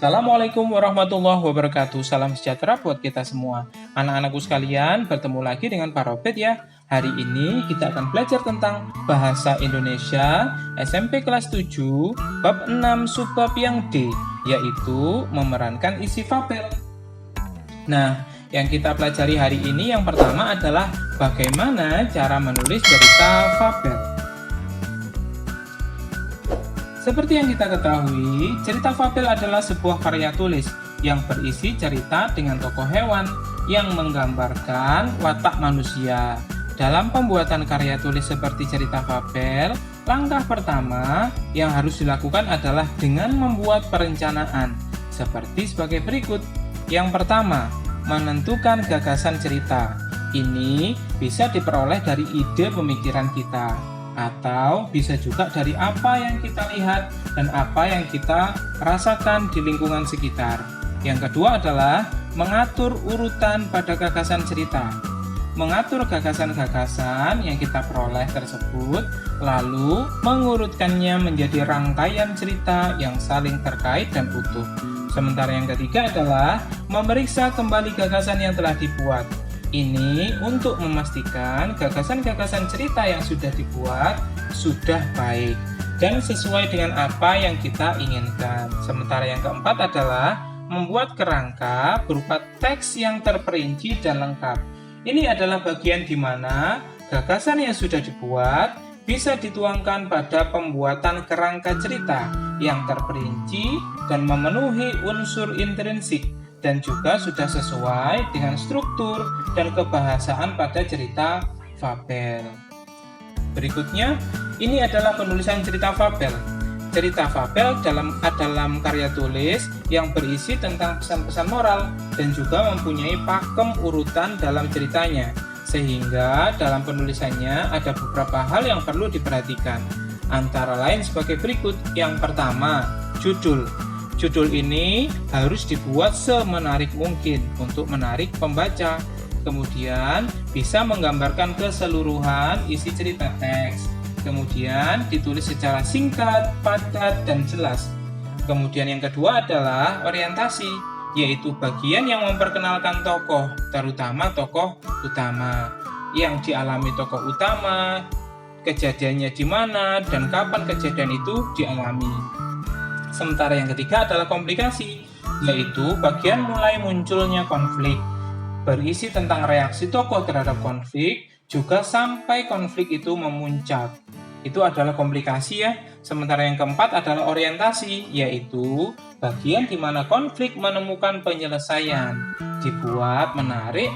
Assalamualaikum warahmatullahi wabarakatuh. Salam sejahtera buat kita semua. Anak-anakku sekalian, bertemu lagi dengan Pak Robert ya. Hari ini kita akan belajar tentang Bahasa Indonesia SMP kelas 7, bab 6 subbab yang D, yaitu memerankan isi fabel. Nah, yang kita pelajari hari ini yang pertama adalah bagaimana cara menulis cerita fabel. Seperti yang kita ketahui, cerita fabel adalah sebuah karya tulis yang berisi cerita dengan tokoh hewan yang menggambarkan watak manusia. Dalam pembuatan karya tulis seperti cerita fabel, langkah pertama yang harus dilakukan adalah dengan membuat perencanaan, seperti sebagai berikut. Yang pertama, menentukan gagasan cerita. Ini bisa diperoleh dari ide pemikiran kita, atau bisa juga dari apa yang kita lihat dan apa yang kita rasakan di lingkungan sekitar. Yang kedua adalah mengatur urutan pada gagasan cerita. Mengatur gagasan-gagasan yang kita peroleh tersebut, lalu mengurutkannya menjadi rangkaian cerita yang saling terkait dan utuh. Sementara yang ketiga adalah memeriksa kembali gagasan yang telah dibuat. Ini untuk memastikan gagasan-gagasan cerita yang sudah dibuat sudah baik dan sesuai dengan apa yang kita inginkan. Sementara yang keempat adalah membuat kerangka berupa teks yang terperinci dan lengkap. Ini adalah bagian di mana gagasan yang sudah dibuat bisa dituangkan pada pembuatan kerangka cerita yang terperinci dan memenuhi unsur intrinsik, dan juga sudah sesuai dengan struktur dan kebahasaan pada cerita fabel. Berikutnya, ini adalah penulisan cerita fabel. Cerita fabel dalam karya tulis yang berisi tentang pesan-pesan moral dan juga mempunyai pakem urutan dalam ceritanya, sehingga dalam penulisannya ada beberapa hal yang perlu diperhatikan. Antara lain sebagai berikut. Yang pertama, judul. Judul ini harus dibuat semenarik mungkin untuk menarik pembaca. Kemudian bisa menggambarkan keseluruhan isi cerita teks. Kemudian ditulis secara singkat, padat, dan jelas. Kemudian yang kedua adalah orientasi, yaitu bagian yang memperkenalkan tokoh, terutama tokoh utama, yang dialami tokoh utama, kejadiannya di mana, dan kapan kejadian itu dialami. Sementara yang ketiga adalah komplikasi, yaitu bagian mulai munculnya konflik, berisi tentang reaksi tokoh terhadap konflik, juga sampai konflik itu memuncak. Itu adalah komplikasi ya. Sementara yang keempat adalah orientasi, yaitu bagian di mana konflik menemukan penyelesaian, dibuat menarik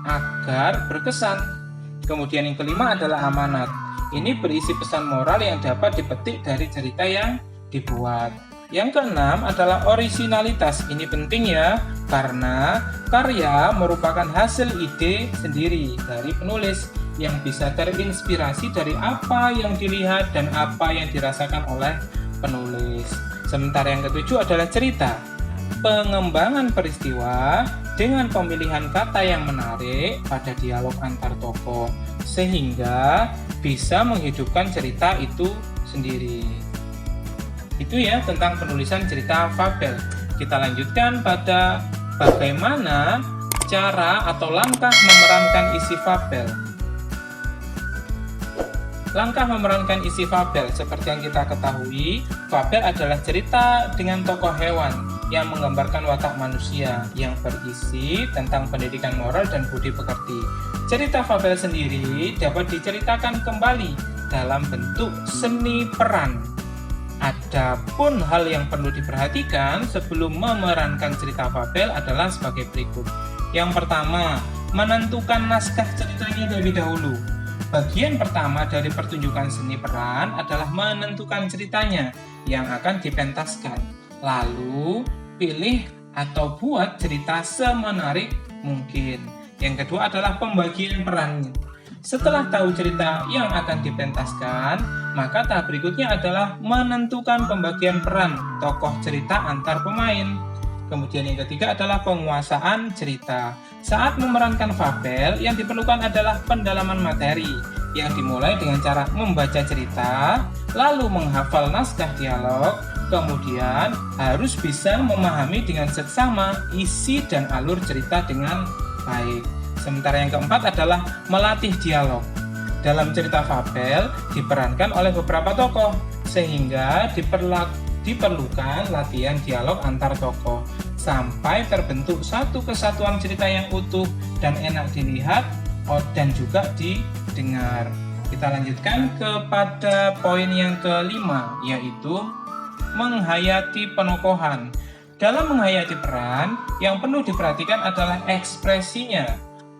agar berkesan. Kemudian yang kelima adalah amanat. Ini berisi pesan moral yang dapat dipetik dari cerita yang dibuat. Yang keenam adalah orisinalitas. Ini penting ya, karena karya merupakan hasil ide sendiri dari penulis yang bisa terinspirasi dari apa yang dilihat dan apa yang dirasakan oleh penulis. Sementara yang ketujuh adalah cerita. Pengembangan peristiwa dengan pemilihan kata yang menarik pada dialog antar tokoh, sehingga bisa menghidupkan cerita itu sendiri. Itu ya tentang penulisan cerita fabel. Kita lanjutkan pada bagaimana cara atau langkah memerankan isi fabel. Langkah memerankan isi fabel, seperti yang kita ketahui, fabel adalah cerita dengan tokoh hewan yang menggambarkan watak manusia yang berisi tentang pendidikan moral dan budi pekerti. Cerita fabel sendiri dapat diceritakan kembali dalam bentuk seni peran. Adapun hal yang perlu diperhatikan sebelum memerankan cerita fabel adalah sebagai berikut. Yang pertama, menentukan naskah ceritanya terlebih dahulu. Bagian pertama dari pertunjukan seni peran adalah menentukan ceritanya yang akan dipentaskan. Lalu, pilih atau buat cerita semenarik mungkin. Yang kedua adalah pembagian perannya. Setelah tahu cerita yang akan dipentaskan, maka tahap berikutnya adalah menentukan pembagian peran tokoh cerita antar pemain. Kemudian yang ketiga adalah penguasaan cerita. Saat memerankan fabel, yang diperlukan adalah pendalaman materi, yang dimulai dengan cara membaca cerita, lalu menghafal naskah dialog, Kemudian harus bisa memahami dengan seksama isi dan alur cerita dengan baik. Sementara yang keempat adalah melatih dialog. Dalam cerita fabel diperankan oleh beberapa tokoh, sehingga diperlukan latihan dialog antar tokoh sampai terbentuk satu kesatuan cerita yang utuh dan enak dilihat dan juga didengar. Kita lanjutkan kepada poin yang kelima, yaitu menghayati penokohan. Dalam menghayati peran, yang perlu diperhatikan adalah ekspresinya,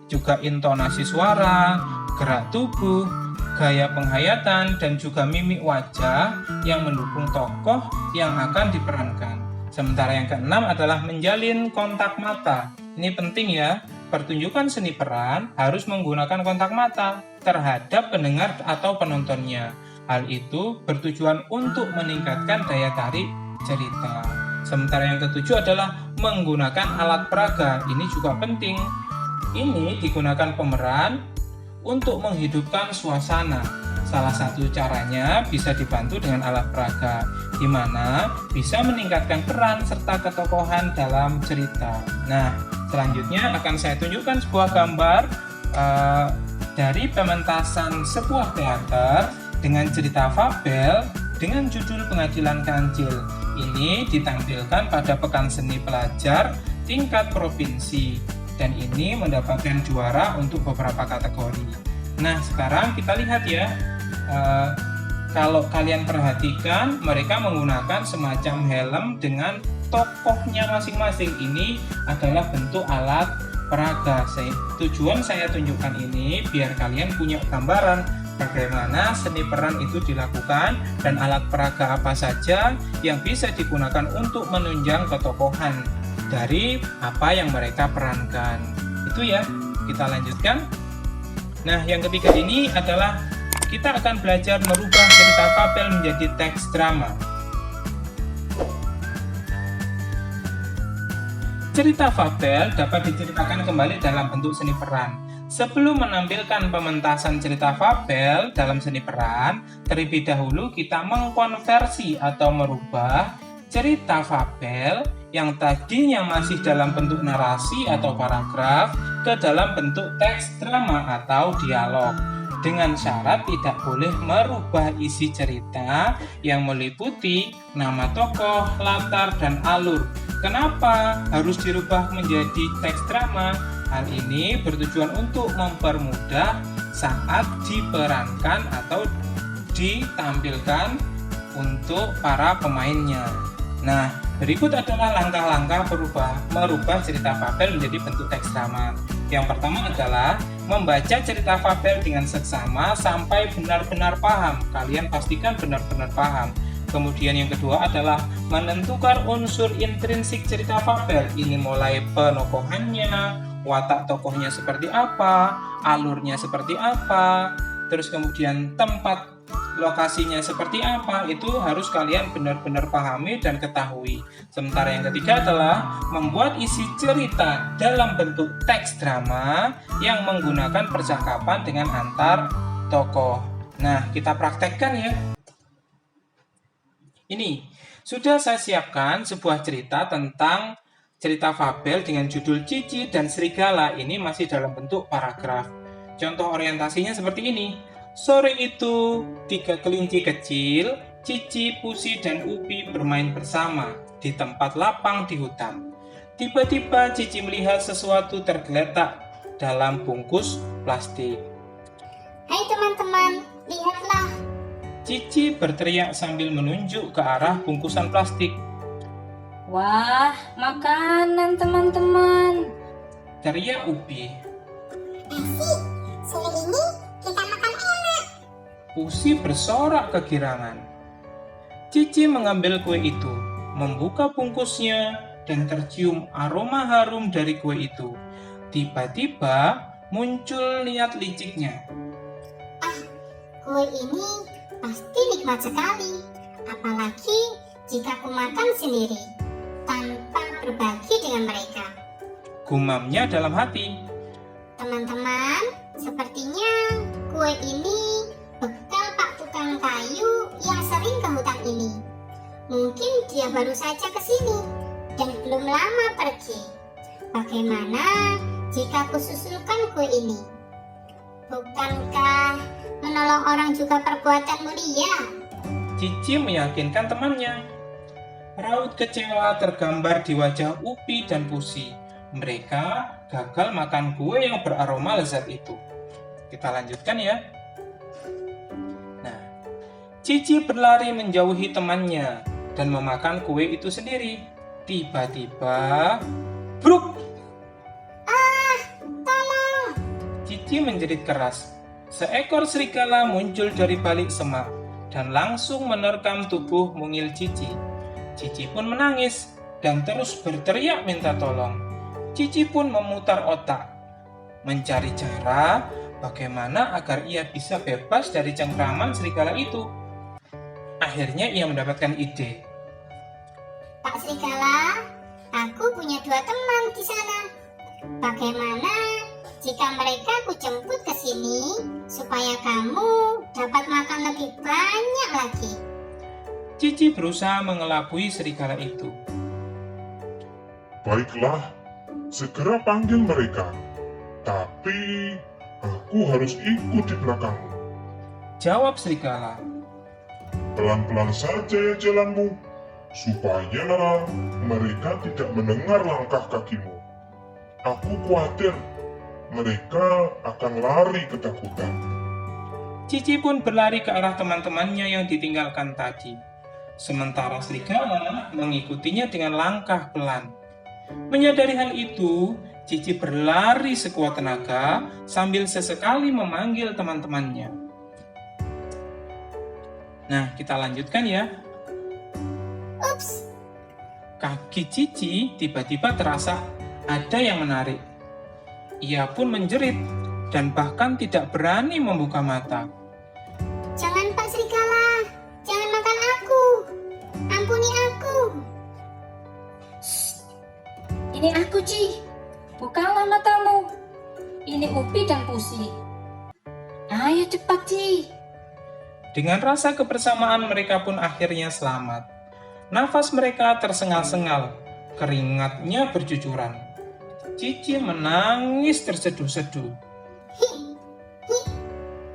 juga intonasi suara, gerak tubuh, gaya penghayatan, dan juga mimik wajah yang mendukung tokoh yang akan diperankan. Sementara yang keenam adalah menjalin kontak mata. Ini penting ya, pertunjukan seni peran harus menggunakan kontak mata terhadap pendengar atau penontonnya. Hal itu bertujuan untuk meningkatkan daya tarik cerita. Sementara yang ketujuh adalah menggunakan alat peraga. Ini juga penting. Ini digunakan pemeran untuk menghidupkan suasana. Salah satu caranya bisa dibantu dengan alat peraga, di mana bisa meningkatkan peran serta ketokohan dalam cerita. Nah, selanjutnya akan saya tunjukkan sebuah gambar dari pementasan sebuah teater dengan cerita fabel dengan judul Pengadilan Kancil. Ini ditampilkan pada Pekan Seni Pelajar tingkat provinsi, dan ini mendapatkan juara untuk beberapa kategori. Nah, sekarang kita lihat ya, kalau kalian perhatikan, mereka menggunakan semacam helm dengan tokohnya masing-masing. Ini adalah bentuk alat peraga. Tujuan saya tunjukkan ini biar kalian punya gambaran bagaimana seni peran itu dilakukan dan alat peraga apa saja yang bisa digunakan untuk menunjang ketokohan dari apa yang mereka perankan. Itu ya, kita lanjutkan. Nah, yang ketiga ini adalah kita akan belajar merubah cerita fabel menjadi teks drama. Cerita fabel dapat diceritakan kembali dalam bentuk seni peran. Sebelum menampilkan pementasan cerita fabel dalam seni peran, terlebih dahulu kita mengkonversi atau merubah cerita fabel yang tadinya masih dalam bentuk narasi atau paragraf ke dalam bentuk teks drama atau dialog, dengan syarat tidak boleh merubah isi cerita yang meliputi nama tokoh, latar, dan alur. Kenapa harus dirubah menjadi teks drama? Hal ini bertujuan untuk mempermudah saat diperankan atau ditampilkan untuk para pemainnya. Nah, berikut adalah langkah-langkah merubah cerita fabel menjadi bentuk teks drama. Yang pertama adalah membaca cerita fabel dengan seksama sampai benar-benar paham. Kalian pastikan benar-benar paham. Kemudian yang kedua adalah menentukan unsur intrinsik cerita fabel. Ini mulai penokohannya, watak tokohnya seperti apa, alurnya seperti apa, terus kemudian tempat lokasinya seperti apa, itu harus kalian benar-benar pahami dan ketahui. Sementara yang ketiga adalah membuat isi cerita dalam bentuk teks drama yang menggunakan percakapan dengan antar tokoh. Nah, kita praktekkan ya. Ini, sudah saya siapkan sebuah cerita tentang cerita fabel dengan judul Cici dan Serigala. Ini masih dalam bentuk paragraf. Contoh orientasinya seperti ini. Sore itu, 3 kelinci kecil, Cici, Pusi, dan Upi bermain bersama di tempat lapang di hutan. Tiba-tiba Cici melihat sesuatu tergeletak dalam bungkus plastik. Hai teman-teman, lihatlah. Cici berteriak sambil menunjuk ke arah bungkusan plastik. Wah, makanan teman-teman. Teriak Upi. Asik, sore ini kita makan enak. Pusi bersorak kegirangan. Cici mengambil kue itu, membuka bungkusnya, dan tercium aroma harum dari kue itu. Tiba-tiba muncul niat liciknya. Kue ini pasti nikmat sekali, apalagi jika aku makan sendiri, tanpa berbagi dengan mereka. Gumamnya dalam hati. Teman-teman, sepertinya kue ini bekal Pak Tukang Kayu yang sering ke hutan ini. Mungkin dia baru saja ke sini dan belum lama pergi. Bagaimana jika aku susulkan kue ini? Bukankah menolong orang juga perbuatan mulia? Cici meyakinkan temannya. Raut kecewa tergambar di wajah Upi dan Pusi. Mereka gagal makan kue yang beraroma lezat itu. Kita lanjutkan ya. Nah, Cici berlari menjauhi temannya dan memakan kue itu sendiri. Tiba-tiba, bruk! Tolong! Cici menjerit keras. Seekor serigala muncul dari balik semak dan langsung menerkam tubuh mungil Cici. Cici pun menangis dan terus berteriak minta tolong. Cici pun memutar otak, mencari cara bagaimana agar ia bisa bebas dari cengkraman serigala itu. Akhirnya ia mendapatkan ide. Pak Serigala, aku punya 2 teman di sana. Bagaimana jika mereka aku jemput ke sini supaya kamu dapat makan lebih banyak lagi? Cici berusaha mengelabui serigala itu. Baiklah, segera panggil mereka. Tapi aku harus ikut di belakangmu. Jawab serigala. Pelan-pelan saja ya jalanmu, supaya mereka tidak mendengar langkah kakimu. Aku khawatir mereka akan lari ketakutan. Cici pun berlari ke arah teman-temannya yang ditinggalkan tadi. Sementara serigala mengikutinya dengan langkah pelan. Menyadari hal itu, Cici berlari sekuat tenaga sambil sesekali memanggil teman-temannya. Nah, kita lanjutkan ya. Ups, Kaki Cici tiba-tiba terasa ada yang menarik. Ia pun menjerit dan bahkan tidak berani membuka mata. jangan Pak Serigala, jangan makan aku. Ampuni aku. Ini aku, Ci. Bukalah matamu. Ini Upi dan Pusi. Ayo cepat, Ci. Dengan rasa kebersamaan mereka pun akhirnya selamat. Nafas mereka tersengal-sengal, keringatnya bercucuran. Cici menangis terseduh-seduh.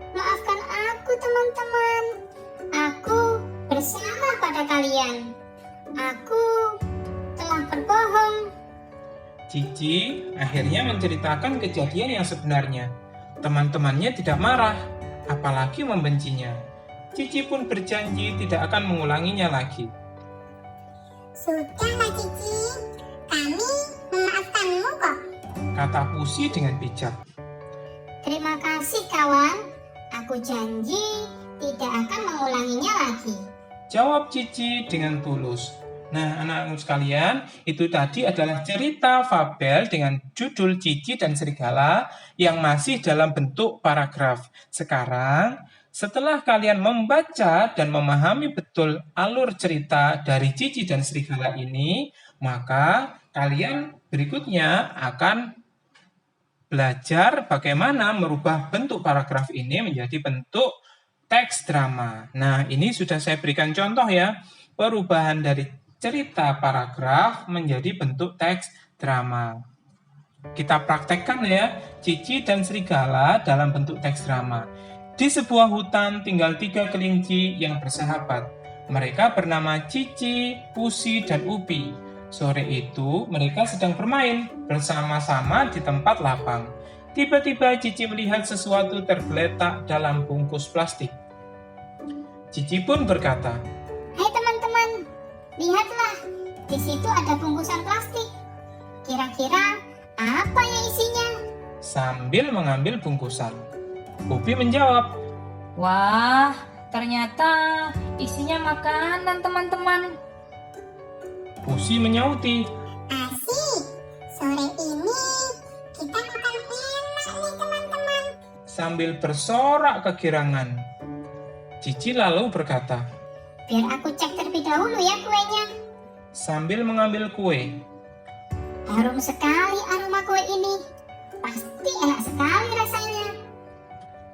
Maafkan aku teman-teman. Aku bersama pada kalian. Aku telah berbohong. Cici akhirnya menceritakan kejadian yang sebenarnya. Teman-temannya tidak marah, apalagi membencinya. Cici pun berjanji tidak akan mengulanginya lagi. Sudahlah Cici, kami memaafkanmu kok. Kata Pusi dengan bijak. Terima kasih kawan. Aku janji tidak akan mengulanginya lagi. Jawab Cici dengan tulus. Nah, anak-anak sekalian, itu tadi adalah cerita fabel dengan judul Cici dan Serigala yang masih dalam bentuk paragraf. Sekarang, setelah kalian membaca dan memahami betul alur cerita dari Cici dan Serigala ini, maka kalian berikutnya akan belajar bagaimana merubah bentuk paragraf ini menjadi bentuk teks drama. Nah, ini sudah saya berikan contoh ya, perubahan dari cerita paragraf menjadi bentuk teks drama. Kita praktekkan ya, Cici dan Serigala dalam bentuk teks drama. Di sebuah hutan tinggal 3 kelinci yang bersahabat. Mereka bernama Cici, Pusi, dan Upi. Sore itu mereka sedang bermain bersama-sama di tempat lapang. Tiba-tiba Cici melihat sesuatu tergeletak dalam bungkus plastik. Cici pun berkata, Hai teman-teman, lihatlah, di situ ada bungkusan plastik. Kira-kira apa yang isinya? sambil mengambil bungkusan. Upi menjawab, Wah, ternyata isinya makanan, teman-teman. Pusi menyauti, Asik, sore ini kita makan enak nih teman-teman. sambil bersorak kegirangan. Cici lalu berkata, Biar aku cek terlebih dahulu ya kuenya. sambil mengambil kue. Harum sekali aroma kue ini. Pasti enak sekali rasanya.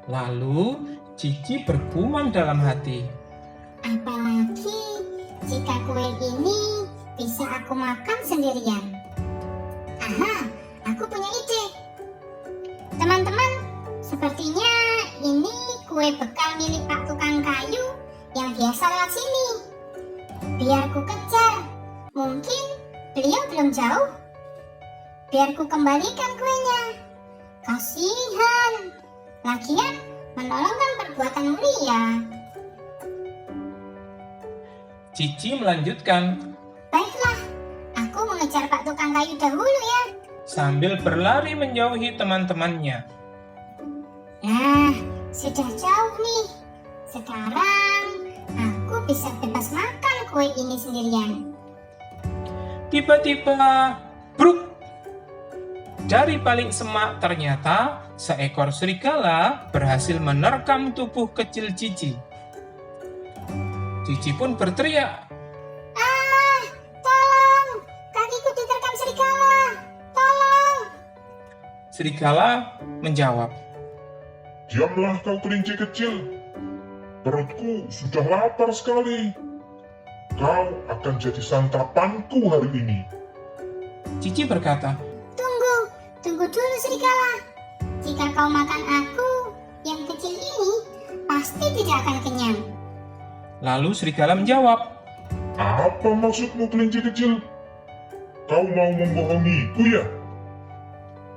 Lalu Cici bergumam dalam hati, Apalagi jika kue ini bisa aku makan sendirian. Aha, aku punya ide. Teman-teman, sepertinya ini kue bekal milik Pak Tukang Kayu yang biasa lewat sini. Biar ku kejar, mungkin beliau belum jauh. Biar ku kembalikan kuenya. Kasihan, lagian menolong kan perbuatan mulia. Cici melanjutkan Baiklah, aku mengejar Pak Tukang Kayu dahulu ya. sambil berlari menjauhi teman-temannya. Nah, sudah jauh nih. Sekarang aku bisa bebas makan kue ini sendirian. Tiba-tiba, bruk! Dari balik semak ternyata seekor serigala berhasil menerkam tubuh kecil Cici. Cici pun berteriak. Ah, tolong! Kakiku diterkam serigala. Tolong! Serigala menjawab, Diamlah kau kelinci kecil. Perutku sudah lapar sekali. Kau akan jadi santapanku hari ini. Cici berkata, Tunggu dulu serigala. Jika kau makan aku yang kecil ini, pasti tidak akan kenyang. lalu serigala menjawab, Apa maksudmu kelinci kecil? Kau mau membohongiku ya?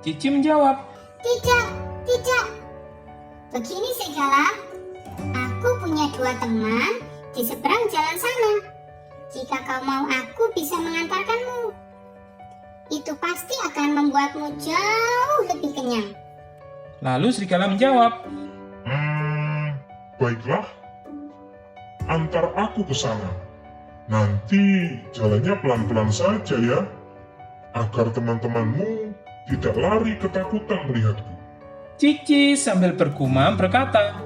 Cici menjawab, Tidak. Begini serigala, aku punya 2 teman di seberang jalan sana. Jika kau mau, aku bisa mengantarkanmu. Itu pasti akan membuatmu jauh lebih kenyang. lalu serigala menjawab, Baiklah. Antar aku ke sana. Nanti jalannya pelan-pelan saja ya, agar teman-temanmu tidak lari ketakutan melihatku. Cici sambil bergumam berkata,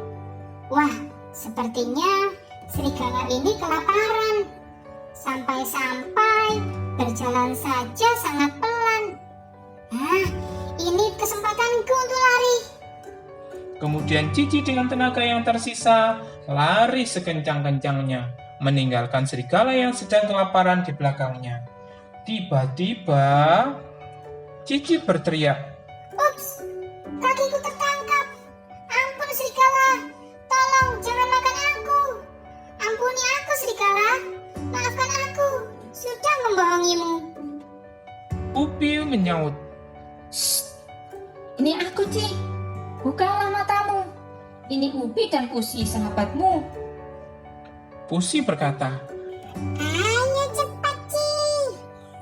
Wah, sepertinya serigala ini kelaparan. Sampai-sampai berjalan saja sangat pelan. Ah, ini kesempatanku untuk lari. Kemudian Cici dengan tenaga yang tersisa lari sekencang-kencangnya, meninggalkan serigala yang sedang kelaparan di belakangnya. Tiba-tiba, Cici berteriak, Ups, kakiku tertangkap. Ampun serigala, tolong jangan makan aku. Ampuni aku serigala, maafkan aku, sudah membohongimu. Upi menyaut. Ini aku, Ci. Bukalah matamu. Ini Upi dan Pusi, sahabatmu. Pusi berkata, Ayo cepat Ci,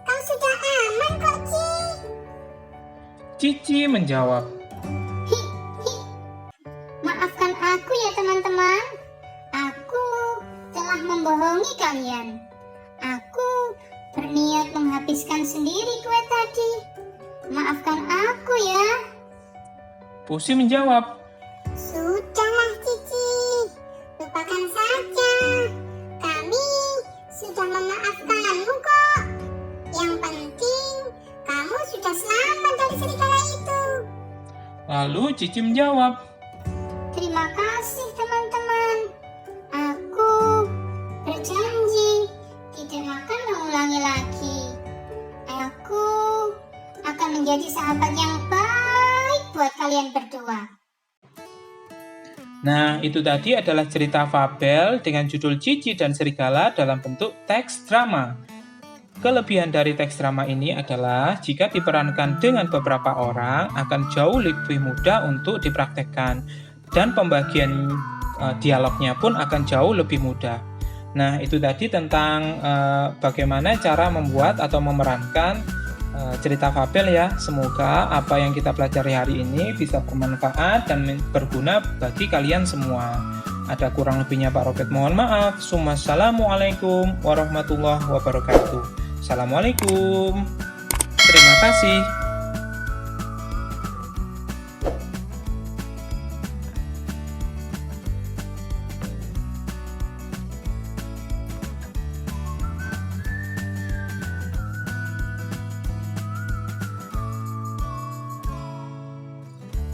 kau sudah aman kok Ci. Cici menjawab, Maafkan aku ya teman-teman. Aku telah membohongi kalian. Aku berniat menghabiskan sendiri kue tadi. Maafkan aku ya. Pusi menjawab, Sudahlah Cici, lupakan saja. Kami sudah memaafkanmu kok. Yang penting kamu sudah selamat dari serigala itu. lalu Cici menjawab, Terima kasih teman-teman. Aku berjanji tidak akan mengulangi lagi. Aku akan menjadi sahabat yang baik buat kalian berdua. Nah, itu tadi adalah cerita fabel dengan judul Cici dan Serigala dalam bentuk teks drama. Kelebihan dari teks drama ini adalah jika diperankan dengan beberapa orang akan jauh lebih mudah untuk dipraktekkan dan pembagian dialognya pun akan jauh lebih mudah. Nah, itu tadi tentang bagaimana cara membuat atau memerankan cerita fabel ya. Semoga apa yang kita pelajari hari ini bisa bermanfaat dan berguna bagi kalian semua. Ada kurang lebihnya Pak Robert mohon maaf. Assalamualaikum warahmatullahi wabarakatuh. Assalamualaikum. Terima kasih.